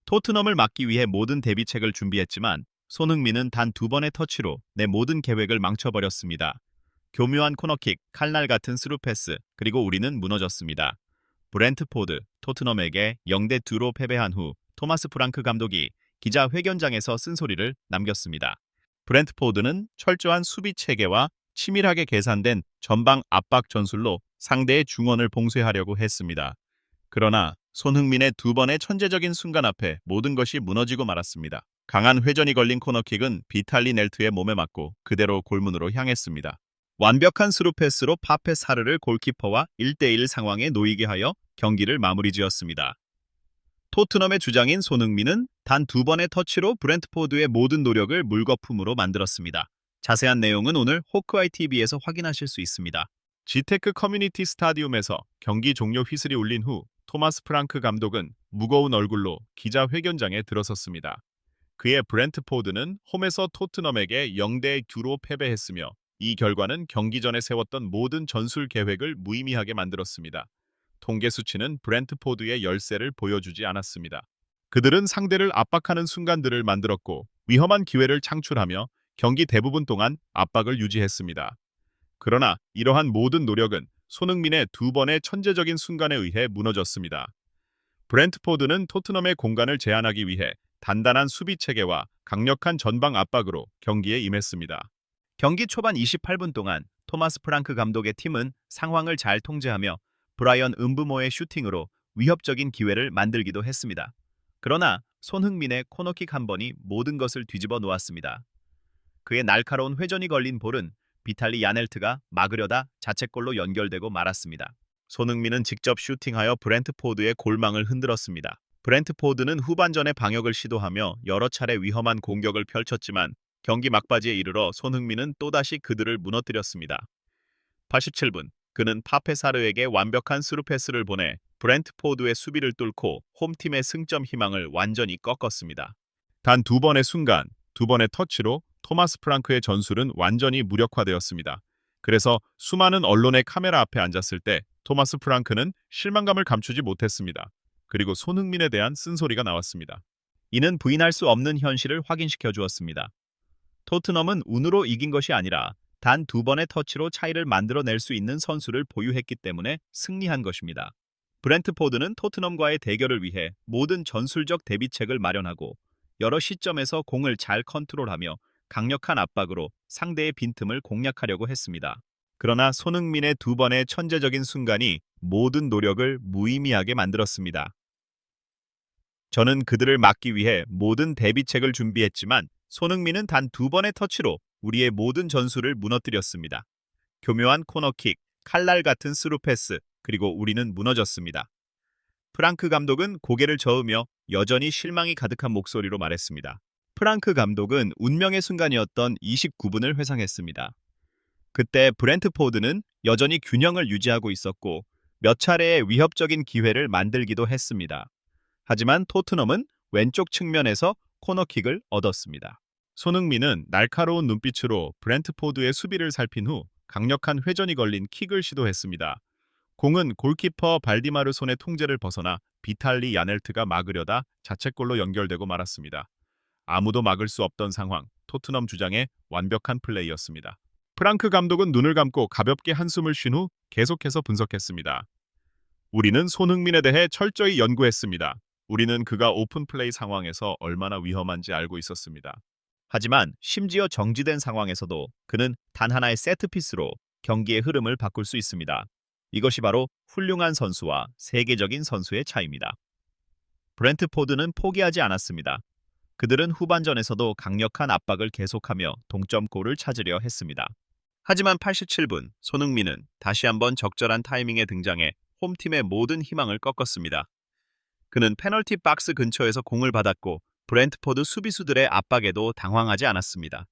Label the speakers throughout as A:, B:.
A: 토트넘을 막기 위해 모든 대비책을 준비했지만 손흥민은 단 두 번의 터치로 내 모든 계획을 망쳐버렸습니다. 교묘한 코너킥, 칼날 같은 스루 패스, 그리고 우리는 무너졌습니다. 브렌트포드, 토트넘에게 0대2로 패배한 후 토마스 프랑크 감독이 기자회견장에서 쓴소리를 남겼습니다. 브렌트포드는 철저한 수비 체계와 치밀하게 계산된 전방 압박 전술로 상대의 중원을 봉쇄하려고 했습니다. 그러나 손흥민의 두 번의 천재적인 순간 앞에 모든 것이 무너지고 말았습니다. 강한 회전이 걸린 코너킥은 비탈리 넬트의 몸에 맞고 그대로 골문으로 향했습니다. 완벽한 스루 패스로 파페 사르를 골키퍼와 1대1 상황에 놓이게 하여 경기를 마무리 지었습니다. 토트넘의 주장인 손흥민은 단 두 번의 터치로 브렌트포드의 모든 노력을 물거품으로 만들었습니다. 자세한 내용은 오늘 호크아이 TV에서 확인하실 수 있습니다. 지테크 커뮤니티 스타디움에서 경기 종료 휘슬이 울린 후 토마스 프랑크 감독은 무거운 얼굴로 기자회견장에 들어섰습니다. 그의 브렌트포드는 홈에서 토트넘에게 0대2로 패배했으며 이 결과는 경기 전에 세웠던 모든 전술 계획을 무의미하게 만들었습니다. 통계 수치는 브렌트포드의 열세를 보여주지 않았습니다. 그들은 상대를 압박하는 순간들을 만들었고 위험한 기회를 창출하며 경기 대부분 동안 압박을 유지했습니다. 그러나 이러한 모든 노력은 손흥민의 두 번의 천재적인 순간에 의해 무너졌습니다. 브렌트포드는 토트넘의 공간을 제한하기 위해 단단한 수비 체계와 강력한 전방 압박으로 경기에 임했습니다. 경기 초반 28분 동안 토마스 프랑크 감독의 팀은 상황을 잘 통제하며 브라이언 음브모의 슈팅으로 위협적인 기회를 만들기도 했습니다. 그러나 손흥민의 코너킥 한 번이 모든 것을 뒤집어 놓았습니다. 그의 날카로운 회전이 걸린 볼은 비탈리 야넬트가 막으려다 자책골로 연결되고 말았습니다. 손흥민은 직접 슈팅하여 브렌트포드의 골망을 흔들었습니다. 브렌트포드는 후반전에 방역을 시도하며 여러 차례 위험한 공격을 펼쳤지만 경기 막바지에 이르러 손흥민은 또다시 그들을 무너뜨렸습니다. 87분, 그는 파페사르에게 완벽한 스루 패스를 보내 브렌트포드의 수비를 뚫고 홈팀의 승점 희망을 완전히 꺾었습니다. 단 두 번의 순간, 두 번의 터치로 토마스 프랑크의 전술은 완전히 무력화되었습니다. 그래서 수많은 언론의 카메라 앞에 앉았을 때 토마스 프랑크는 실망감을 감추지 못했습니다. 그리고 손흥민에 대한 쓴소리가 나왔습니다. 이는 부인할 수 없는 현실을 확인시켜 주었습니다. 토트넘은 운으로 이긴 것이 아니라 단 두 번의 터치로 차이를 만들어낼 수 있는 선수를 보유했기 때문에 승리한 것입니다. 브렌트포드는 토트넘과의 대결을 위해 모든 전술적 대비책을 마련하고 여러 시점에서 공을 잘 컨트롤하며 강력한 압박으로 상대의 빈틈을 공략하려고 했습니다. 그러나 손흥민의 두 번의 천재적인 순간이 모든 노력을 무의미하게 만들었습니다. 저는 그들을 막기 위해 모든 대비책을 준비했지만 손흥민은 단 두 번의 터치로 우리의 모든 전술을 무너뜨렸습니다. 교묘한 코너킥, 칼날 같은 스루 패스, 그리고 우리는 무너졌습니다. 프랑크 감독은 고개를 저으며 여전히 실망이 가득한 목소리로 말했습니다. 프랑크 감독은 운명의 순간이었던 29분을 회상했습니다. 그때 브렌트포드는 여전히 균형을 유지하고 있었고 몇 차례의 위협적인 기회를 만들기도 했습니다. 하지만 토트넘은 왼쪽 측면에서 코너킥을 얻었습니다. 손흥민은 날카로운 눈빛으로 브렌트포드의 수비를 살핀 후 강력한 회전이 걸린 킥을 시도했습니다. 공은 골키퍼 발디마르 손의 통제를 벗어나 비탈리 야넬트가 막으려다 자책골로 연결되고 말았습니다. 아무도 막을 수 없던 상황, 토트넘 주장의 완벽한 플레이였습니다. 프랑크 감독은 눈을 감고 가볍게 한숨을 쉰 후 계속해서 분석했습니다. 우리는 손흥민에 대해 철저히 연구했습니다. 우리는 그가 오픈 플레이 상황에서 얼마나 위험한지 알고 있었습니다. 하지만 심지어 정지된 상황에서도 그는 단 하나의 세트피스로 경기의 흐름을 바꿀 수 있습니다. 이것이 바로 훌륭한 선수와 세계적인 선수의 차이입니다. 브렌트포드는 포기하지 않았습니다. 그들은 후반전에서도 강력한 압박을 계속하며 동점골을 찾으려 했습니다. 하지만 87분, 손흥민은 다시 한번 적절한 타이밍에 등장해 홈팀의 모든 희망을 꺾었습니다. 그는 페널티 박스 근처에서 공을 받았고 브렌트포드 수비수들의 압박에도 당황하지 않았습니다.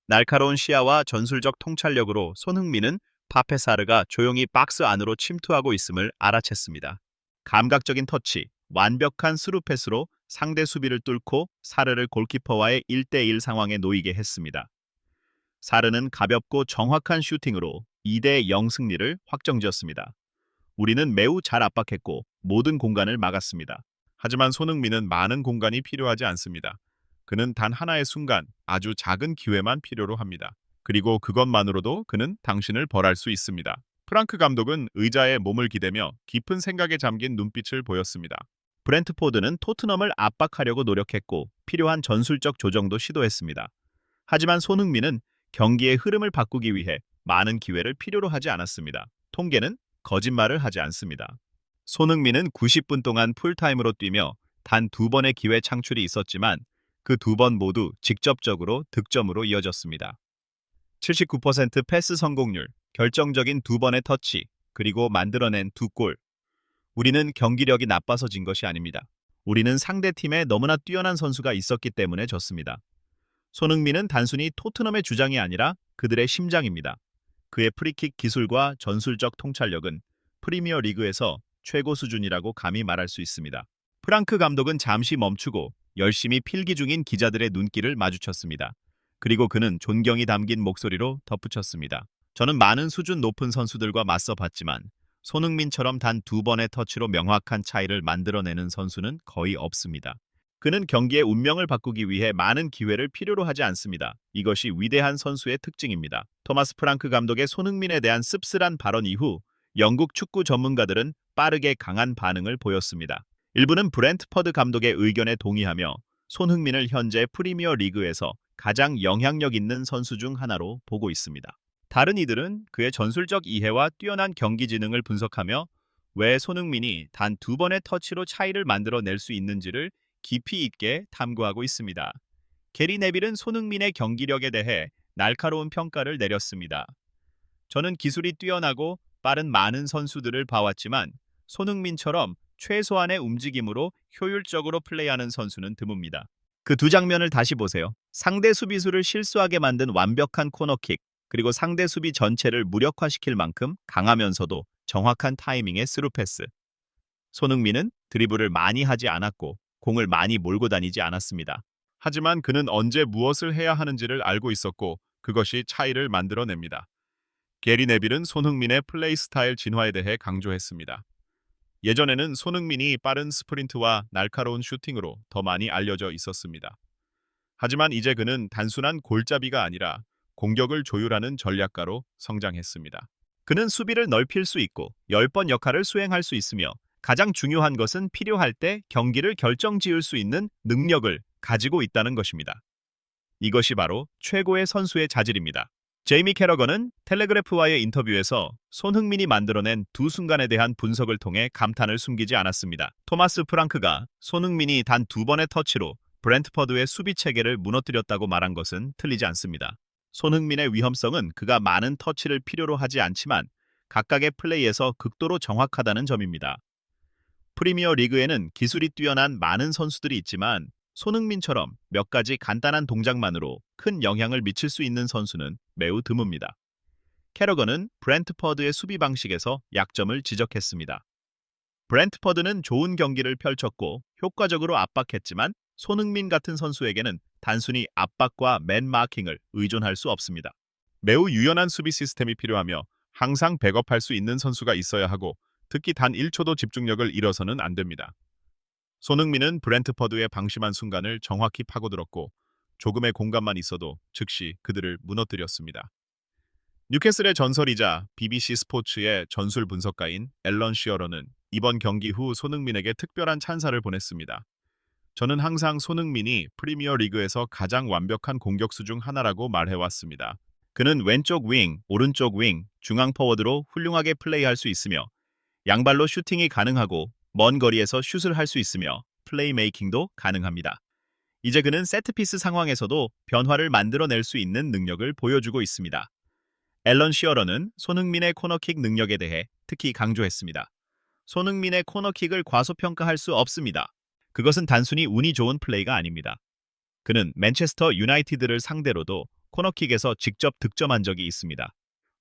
A: 날카로운 시야와 전술적 통찰력으로 손흥민은 파페사르가 조용히 박스 안으로 침투하고 있음을 알아챘습니다. 감각적인 터치, 완벽한 스루 패스로 상대 수비를 뚫고 사르를 골키퍼와의 1대1 상황에 놓이게 했습니다. 사르는 가볍고 정확한 슈팅으로 2대0 승리를 확정지었습니다. 우리는 매우 잘 압박했고 모든 공간을 막았습니다. 하지만 손흥민은 많은 공간이 필요하지 않습니다. 그는 단 하나의 순간, 아주 작은 기회만 필요로 합니다. 그리고 그것만으로도 그는 당신을 벌할 수 있습니다. 프랑크 감독은 의자에 몸을 기대며 깊은 생각에 잠긴 눈빛을 보였습니다. 브렌트포드는 토트넘을 압박하려고 노력했고 필요한 전술적 조정도 시도했습니다. 하지만 손흥민은 경기의 흐름을 바꾸기 위해 많은 기회를 필요로 하지 않았습니다. 통계는 거짓말을 하지 않습니다. 손흥민은 90분 동안 풀타임으로 뛰며 단 2번의 기회 창출이 있었지만 그 2번 모두 직접적으로 득점으로 이어졌습니다. 79% 패스 성공률, 결정적인 2번의 터치, 그리고 만들어낸 2골. 우리는 경기력이 나빠서 진 것이 아닙니다. 우리는 상대팀에 너무나 뛰어난 선수가 있었기 때문에 졌습니다. 손흥민은 단순히 토트넘의 주장이 아니라 그들의 심장입니다. 그의 프리킥 기술과 전술적 통찰력은 프리미어 리그에서 최고 수준이라고 감히 말할 수 있습니다. 프랑크 감독은 잠시 멈추고 열심히 필기 중인 기자들의 눈길을 마주쳤습니다. 그리고 그는 존경이 담긴 목소리로 덧붙였습니다. 저는 많은 수준 높은 선수들과 맞서 봤지만 손흥민처럼 단 2번의 터치로 명확한 차이를 만들어내는 선수는 거의 없습니다. 그는 경기의 운명을 바꾸기 위해 많은 기회를 필요로 하지 않습니다. 이것이 위대한 선수의 특징입니다. 토마스 프랑크 감독의 손흥민에 대한 씁쓸한 발언 이후 영국 축구 전문가들은 빠르게 강한 반응을 보였습니다. 일부는 브렌트퍼드 감독의 의견에 동의하며 손흥민을 현재 프리미어 리그에서 가장 영향력 있는 선수 중 하나로 보고 있습니다. 다른 이들은 그의 전술적 이해와 뛰어난 경기 지능을 분석하며 왜 손흥민이 단 2번의 터치로 차이를 만들어낼 수 있는지를 깊이 있게 탐구하고 있습니다. 게리 네빌은 손흥민의 경기력에 대해 날카로운 평가를 내렸습니다. 저는 기술이 뛰어나고 빠른 많은 선수들을 봐왔지만 손흥민처럼 최소한의 움직임으로 효율적으로 플레이하는 선수는 드뭅니다. 그 두 장면을 다시 보세요. 상대 수비수를 실수하게 만든 완벽한 코너킥, 그리고 상대 수비 전체를 무력화시킬 만큼 강하면서도 정확한 타이밍의 스루 패스. 손흥민은 드리블을 많이 하지 않았고 공을 많이 몰고 다니지 않았습니다. 하지만 그는 언제 무엇을 해야 하는지를 알고 있었고 그것이 차이를 만들어냅니다. 게리 네빌은 손흥민의 플레이 스타일 진화에 대해 강조했습니다. 예전에는 손흥민이 빠른 스프린트와 날카로운 슈팅으로 더 많이 알려져 있었습니다. 하지만 이제 그는 단순한 골잡이가 아니라 공격을 조율하는 전략가로 성장했습니다. 그는 수비를 넓힐 수 있고 10번 역할을 수행할 수 있으며 가장 중요한 것은 필요할 때 경기를 결정지을 수 있는 능력을 가지고 있다는 것입니다. 이것이 바로 최고의 선수의 자질입니다. 제이미 캐러건은 텔레그래프와의 인터뷰에서 손흥민이 만들어낸 두 순간에 대한 분석을 통해 감탄을 숨기지 않았습니다. 토마스 프랑크가 손흥민이 단 2번의 터치로 브렌트퍼드의 수비 체계를 무너뜨렸다고 말한 것은 틀리지 않습니다. 손흥민의 위험성은 그가 많은 터치를 필요로 하지 않지만 각각의 플레이에서 극도로 정확하다는 점입니다. 프리미어 리그에는 기술이 뛰어난 많은 선수들이 있지만 손흥민처럼 몇 가지 간단한 동작만으로 큰 영향을 미칠 수 있는 선수는 매우 드뭅니다. 캐러건은 브렌트퍼드의 수비 방식에서 약점을 지적했습니다. 브렌트퍼드는 좋은 경기를 펼쳤고 효과적으로 압박했지만 손흥민 같은 선수에게는 단순히 압박과 맨 마킹을 의존할 수 없습니다. 매우 유연한 수비 시스템이 필요하며 항상 백업할 수 있는 선수가 있어야 하고 특히 단 1초도 집중력을 잃어서는 안 됩니다. 손흥민은 브렌트퍼드의 방심한 순간을 정확히 파고들었고 조금의 공간만 있어도 즉시 그들을 무너뜨렸습니다. 뉴캐슬의 전설이자 BBC 스포츠의 전술 분석가인 앨런 시어러는 이번 경기 후 손흥민에게 특별한 찬사를 보냈습니다. 저는 항상 손흥민이 프리미어 리그에서 가장 완벽한 공격수 중 하나라고 말해왔습니다. 그는 왼쪽 윙, 오른쪽 윙, 중앙 포워드로 훌륭하게 플레이할 수 있으며 양발로 슈팅이 가능하고 먼 거리에서 슛을 할 수 있으며 플레이메이킹도 가능합니다. 이제 그는 세트피스 상황에서도 변화를 만들어낼 수 있는 능력을 보여주고 있습니다. 앨런 시어러는 손흥민의 코너킥 능력에 대해 특히 강조했습니다. 손흥민의 코너킥을 과소평가할 수 없습니다. 그것은 단순히 운이 좋은 플레이가 아닙니다. 그는 맨체스터 유나이티드를 상대로도 코너킥에서 직접 득점한 적이 있습니다.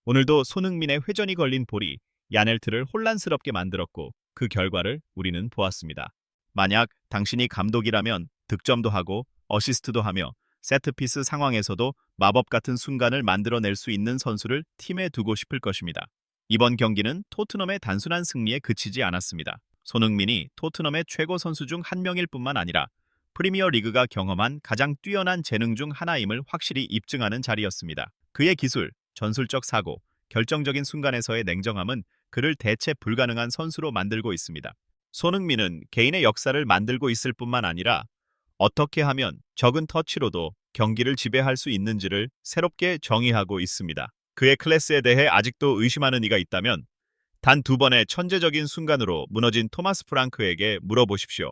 A: 오늘도 손흥민의 회전이 걸린 볼이 야넬트를 혼란스럽게 만들었고 그 결과를 우리는 보았습니다. 만약 당신이 감독이라면 득점도 하고 어시스트도 하며 세트피스 상황에서도 마법 같은 순간을 만들어낼 수 있는 선수를 팀에 두고 싶을 것입니다. 이번 경기는 토트넘의 단순한 승리에 그치지 않았습니다. 손흥민이 토트넘의 최고 선수 중 한 명일 뿐만 아니라 프리미어 리그가 경험한 가장 뛰어난 재능 중 하나임을 확실히 입증하는 자리였습니다. 그의 기술, 전술적 사고, 결정적인 순간에서의 냉정함은 그를 대체 불가능한 선수로 만들고 있습니다. 손흥민은 개인의 역사를 만들고 있을 뿐만 아니라 어떻게 하면 적은 터치로도 경기를 지배할 수 있는지를 새롭게 정의하고 있습니다. 그의 클래스에 대해 아직도 의심하는 이가 있다면 단 두 번의 천재적인 순간으로 무너진 토마스 프랑크에게 물어보십시오.